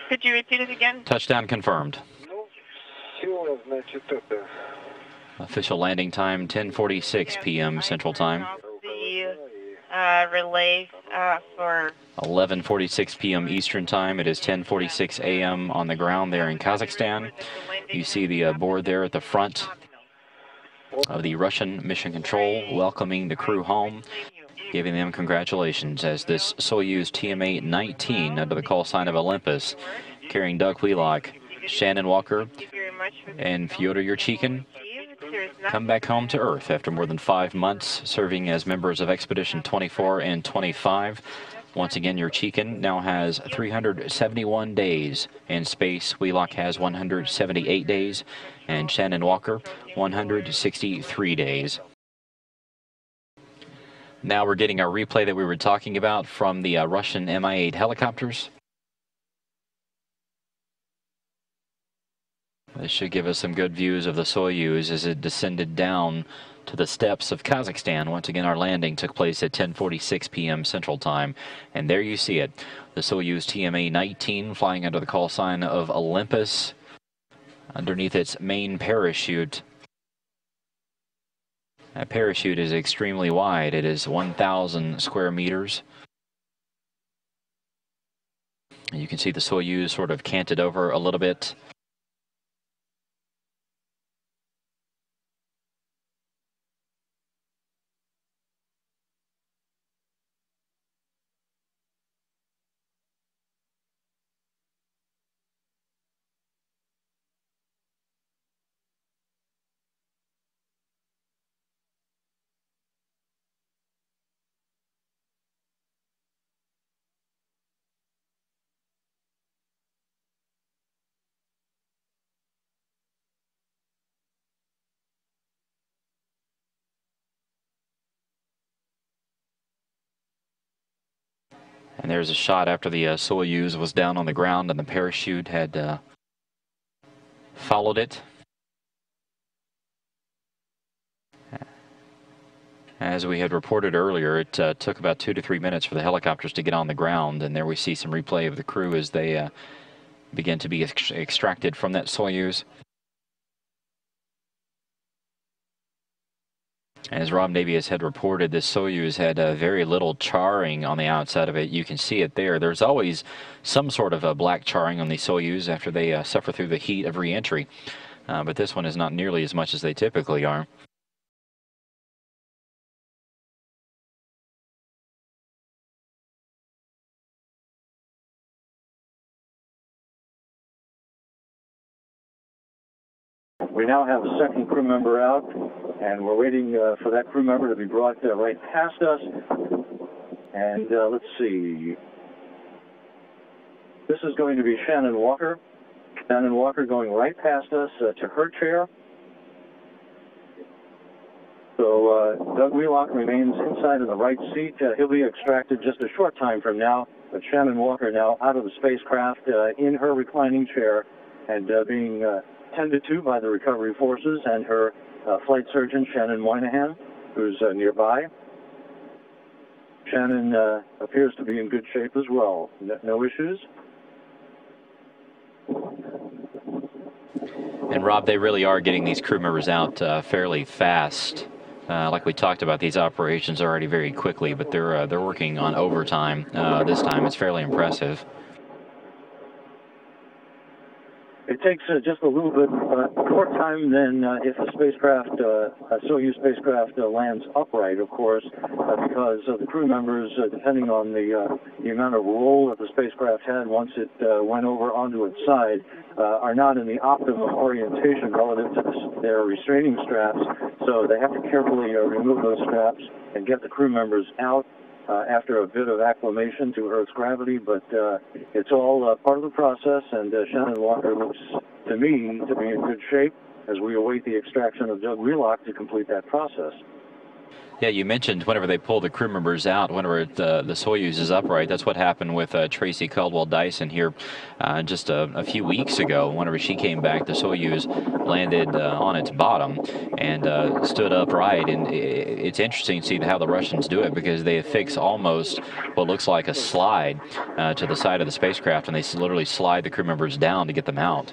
Could you repeat it again? Touchdown confirmed. Official landing time 10:46 p.m. Central Time. The relay for 11:46 p.m. Eastern Time. It is 10:46 a.m. on the ground there in Kazakhstan. You see the board there at the front of the Russian Mission Control welcoming the crew home, giving them congratulations as this Soyuz TMA-19 under the call sign of Olympus, carrying Doug Wheelock, Shannon Walker, and Fyodor Yurchikhin, come back home to Earth after more than 5 months serving as members of Expedition 24 and 25. Once again, Yurchikhin now has 371 days in space. Wheelock has 178 days, and Shannon Walker 163 days. Now we're getting our replay that we were talking about from the Russian Mi-8 helicopters. This should give us some good views of the Soyuz as it descended down to the steppes of Kazakhstan. Once again, our landing took place at 10:46 p.m. Central Time. And there you see it, the Soyuz TMA-19 flying under the call sign of Olympus underneath its main parachute. That parachute is extremely wide. It is 1,000 square meters. And you can see the Soyuz sort of canted over a little bit. And there's a shot after the Soyuz was down on the ground and the parachute had followed it. As we had reported earlier, it took about 2 to 3 minutes for the helicopters to get on the ground, and there we see some replay of the crew as they begin to be extracted from that Soyuz. As Rob Navius had reported, this Soyuz had very little charring on the outside of it. You can see it there. There's always some sort of a black charring on the Soyuz after they suffer through the heat of re-entry. But this one is not nearly as much as they typically are. We now have the second crew member out, and we're waiting for that crew member to be brought right past us. And let's see. This is going to be Shannon Walker. Shannon Walker going right past us to her chair. So Doug Wheelock remains inside in the right seat. He'll be extracted just a short time from now. But Shannon Walker now out of the spacecraft in her reclining chair and being tended to by the recovery forces and her flight surgeon, Shannon Moynihan, who's nearby. Shannon appears to be in good shape as well. No issues. And Rob, they really are getting these crew members out fairly fast. Like we talked about, these operations already very quickly, but they're working on overtime this time. It's fairly impressive. It takes just a little bit more time than if a spacecraft, a Soyuz spacecraft, lands upright, of course, because the crew members, depending on the amount of roll that the spacecraft had once it went over onto its side, are not in the optimum orientation relative to their restraining straps. So they have to carefully remove those straps and get the crew members out after a bit of acclimation to Earth's gravity, but it's all part of the process, and Shannon Walker looks to me to be in good shape as we await the extraction of Doug Wheelock to complete that process. Yeah, you mentioned whenever they pull the crew members out, whenever the Soyuz is upright. That's what happened with Tracy Caldwell Dyson here just a few weeks ago. Whenever she came back, the Soyuz landed on its bottom and stood upright. And it's interesting to see how the Russians do it, because they affix almost what looks like a slide to the side of the spacecraft, and they literally slide the crew members down to get them out.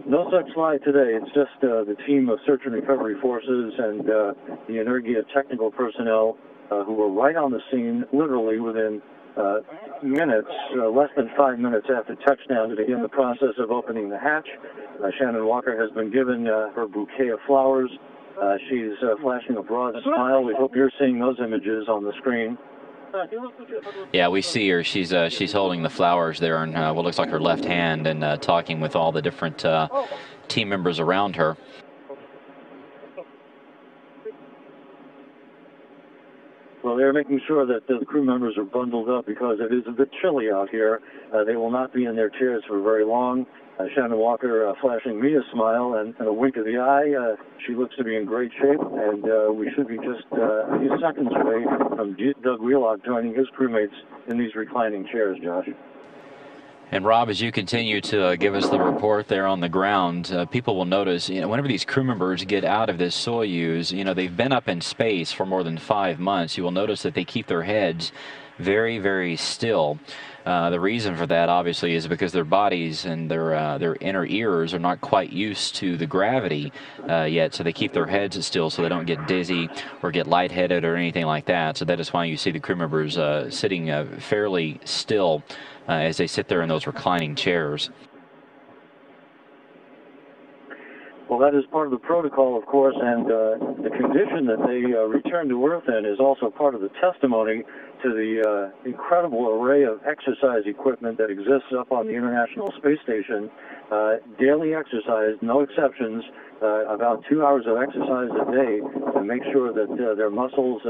No such slide today. It's just the team of search and recovery forces and the Energia technical personnel who were right on the scene, literally within minutes, less than 5 minutes after touchdown, to begin the process of opening the hatch. Shannon Walker has been given her bouquet of flowers. She's flashing a broad smile. We hope you're seeing those images on the screen. Yeah, we see her. She's holding the flowers there in what looks like her left hand, and talking with all the different team members around her. Well, they're making sure that the crew members are bundled up because it is a bit chilly out here. They will not be in their chairs for very long. Shannon Walker flashing me a smile and a wink of the eye. She looks to be in great shape, and we should be just a few seconds away from Doug Wheelock joining his crewmates in these reclining chairs, Josh. And Rob, as you continue to give us the report there on the ground, people will notice, whenever these crew members get out of this Soyuz, they've been up in space for more than 5 months. You will notice that they keep their heads very, very still. The reason for that, obviously, is because their bodies and their inner ears are not quite used to the gravity yet, so they keep their heads still so they don't get dizzy or get lightheaded or anything like that. So that is why you see the crew members sitting fairly still as they sit there in those reclining chairs. Well, that is part of the protocol, of course, and the condition that they return to Earth in is also part of the testimony to the incredible array of exercise equipment that exists up on the International Space Station. Daily exercise, no exceptions, about 2 hours of exercise a day to make sure that their muscles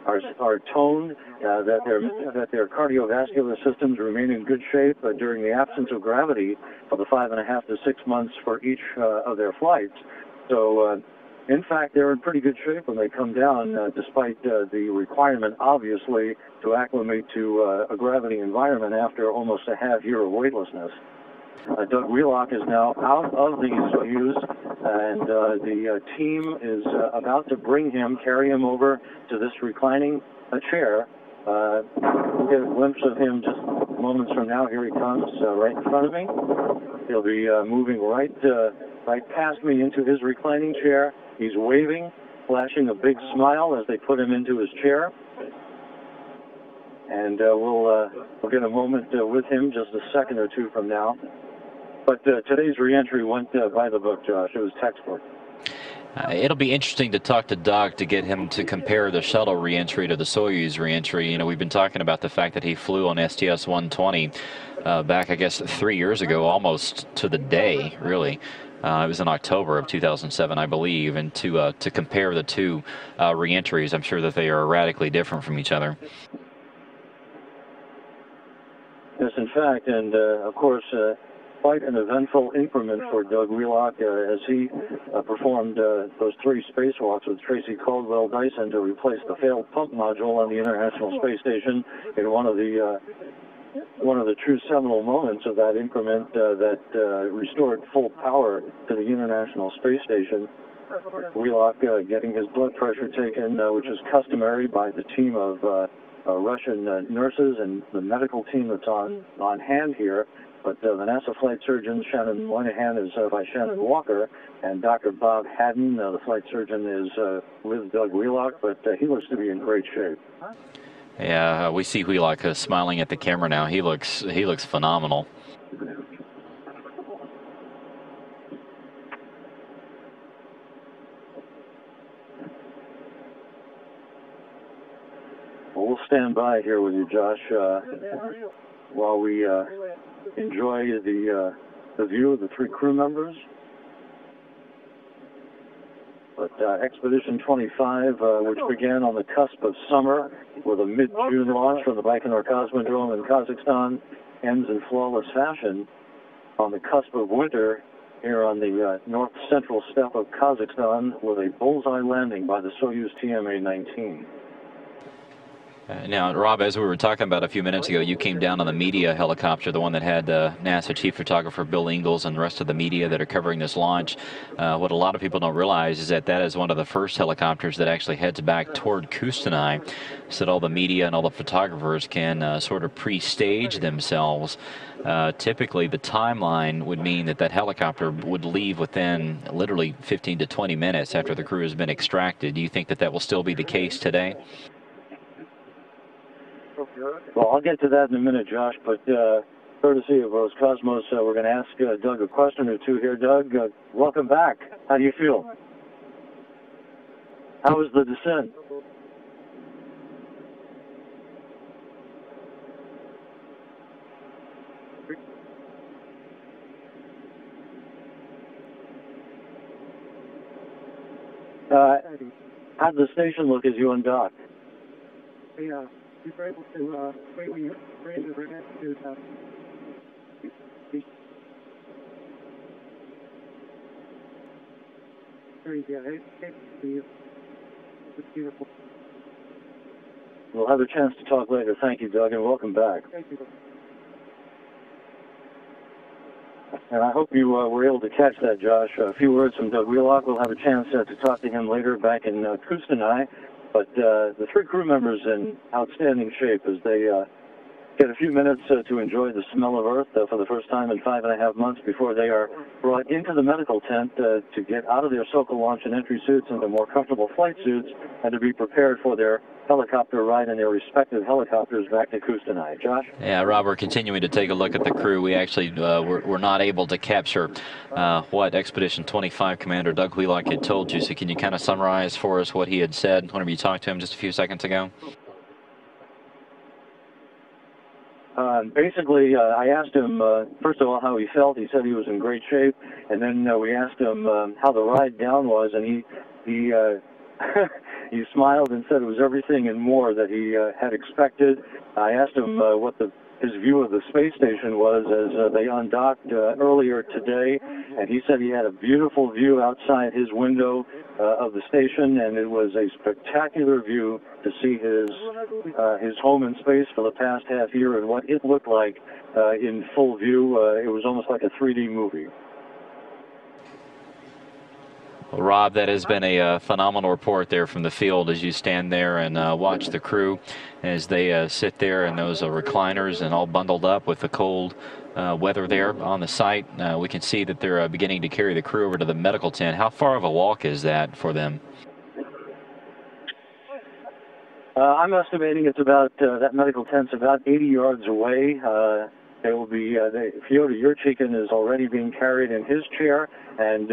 are toned, that their cardiovascular systems remain in good shape during the absence of gravity for the 5.5 to 6 months for each of their flights. So, in fact, they're in pretty good shape when they come down, despite the requirement, obviously, to acclimate to a gravity environment after almost a half year of weightlessness. Doug Wheelock is now out of the Soyuz, and the team is about to carry him over to this reclining chair. We'll get a glimpse of him just moments from now. Here he comes, right in front of me. He'll be moving right past me into his reclining chair. He's waving, flashing a big smile as they put him into his chair. And we'll get a moment with him just a second or two from now. But today's reentry went by the book, Josh. It was textbook. It'll be interesting to talk to Doug to get him to compare the shuttle reentry to the Soyuz reentry. We've been talking about the fact that he flew on STS-120 back, I guess, 3 years ago, almost to the day, really. It was in October of 2007, I believe, and to compare the two reentries, I'm sure that they are radically different from each other. Yes, in fact, and of course, quite an eventful increment for Doug Wheelock as he performed those 3 spacewalks with Tracy Caldwell Dyson to replace the failed pump module on the International Space Station in one of the true seminal moments of that increment that restored full power to the International Space Station. Wheelock getting his blood pressure taken, which is customary by the team of Russian nurses and the medical team that's on hand here. But the NASA flight surgeon, Shannon Moynihan, is by Shannon Walker, and Dr. Bob Haddon, the flight surgeon, is with Doug Wheelock, but he looks to be in great shape. Yeah, we see Wheelock smiling at the camera now. He looks phenomenal. Well, we'll stand by here with you, Josh, while we enjoy the view of the 3 crew members. But Expedition 25, which began on the cusp of summer with a mid-June launch from the Baikonur Cosmodrome in Kazakhstan, ends in flawless fashion on the cusp of winter here on the north central steppe of Kazakhstan with a bullseye landing by the Soyuz TMA-19. Now, Rob, as we were talking about a few minutes ago, you came down on the media helicopter, the one that had NASA chief photographer Bill Ingalls and the rest of the media that are covering this launch. What a lot of people don't realize is that that is one of the first helicopters that actually heads back toward Kustanai, so that all the media and all the photographers can sort of pre-stage themselves. Typically, the timeline would mean that that helicopter would leave within literally 15 to 20 minutes after the crew has been extracted. Do you think that that will still be the case today? Well, I'll get to that in a minute, Josh, but courtesy of Roscosmos, we're going to ask Doug a question or two here. Doug, welcome back. How do you feel? How was the descent? How'd the station look as you undocked? Yeah. We were able to greatly raise the altitude. It's beautiful. We'll have a chance to talk later. Thank you, Doug, and welcome back. Thank you. And I hope you were able to catch that, Josh. A few words from Doug Wheelock. We'll have a chance to talk to him later back in Kustanai. But the three crew members in outstanding shape as they get a few minutes to enjoy the smell of Earth for the first time in 5.5 months before they are brought into the medical tent to get out of their Sokol launch and entry suits into more comfortable flight suits and to be prepared for their helicopter ride in their respective helicopters back to Kustanai. Josh? Yeah, Rob, we're continuing to take a look at the crew. We actually were not able to capture what Expedition 25 Commander Doug Wheelock had told you, so can you kind of summarize for us what he had said whenever you talked to him just a few seconds ago? Basically, I asked him, first of all, how he felt. He said he was in great shape. And then we asked him how the ride down was, and he he smiled and said it was everything and more that he had expected. I asked him what his view of the space station was as they undocked earlier today, and he said he had a beautiful view outside his window of the station, and it was a spectacular view to see his home in space for the past half year and what it looked like in full view. It was almost like a 3D movie. Well, Rob, that has been a phenomenal report there from the field as you stand there and watch the crew as they sit there in those recliners and all bundled up with the cold weather there on the site. We can see that they're beginning to carry the crew over to the medical tent. How far of a walk is that for them? I'm estimating it's about, that medical tent's about 80 yards away. They will be, Fyodor Yurchikin is already being carried in his chair, and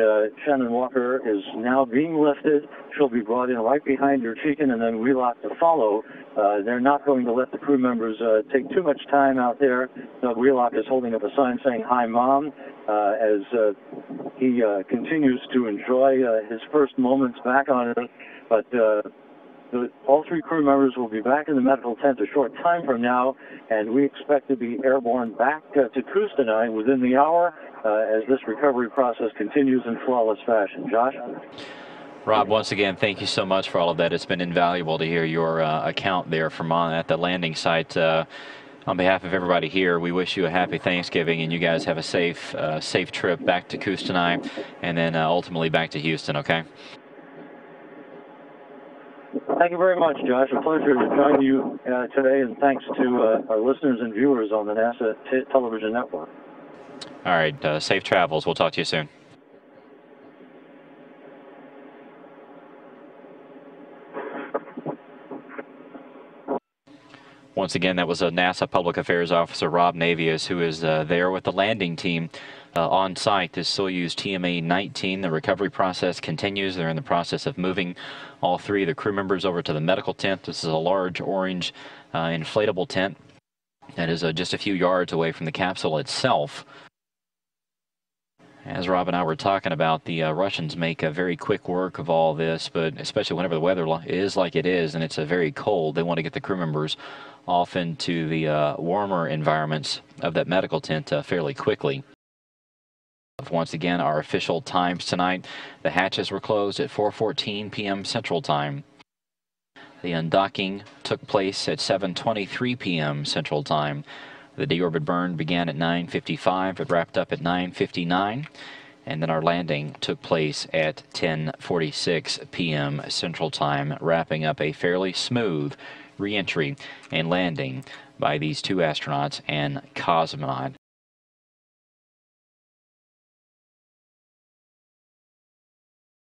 Shannon Walker is now being lifted. She'll be brought in right behind Yurchikin, and then Wheelock to follow. They're not going to let the crew members take too much time out there. Doug Wheelock is holding up a sign saying, "Hi, Mom," as he continues to enjoy his first moments back on Earth. But all three crew members will be back in the medical tent a short time from now, and we expect to be airborne back to Kustanai within the hour as this recovery process continues in flawless fashion. Josh? Rob, once again, thank you so much for all of that. It's been invaluable to hear your account there from at the landing site. On behalf of everybody here, we wish you a happy Thanksgiving, and you guys have a safe trip back to Kustanai, and then ultimately back to Houston, okay? Thank you very much, Josh. A pleasure to join you today, and thanks to our listeners and viewers on the NASA television network. All right, safe travels. We'll talk to you soon. Once again, that was a NASA Public Affairs Officer, Rob Navius, who is there with the landing team on site. This Soyuz TMA-19, the recovery process continues. They're in the process of moving all three of the crew members over to the medical tent. This is a large orange inflatable tent that is just a few yards away from the capsule itself. As Rob and I were talking about, the Russians make a very quick work of all this, but especially whenever the weather is like it is and it's very cold, they want to get the crew members off into the warmer environments of that medical tent fairly quickly. Once again, our official times tonight. The hatches were closed at 4:14 p.m. Central Time. The undocking took place at 7:23 p.m. Central Time. The deorbit burn began at 9:55. It wrapped up at 9:59. And then our landing took place at 10:46 p.m. Central Time, wrapping up a fairly smooth re-entry and landing by these two astronauts and cosmonaut.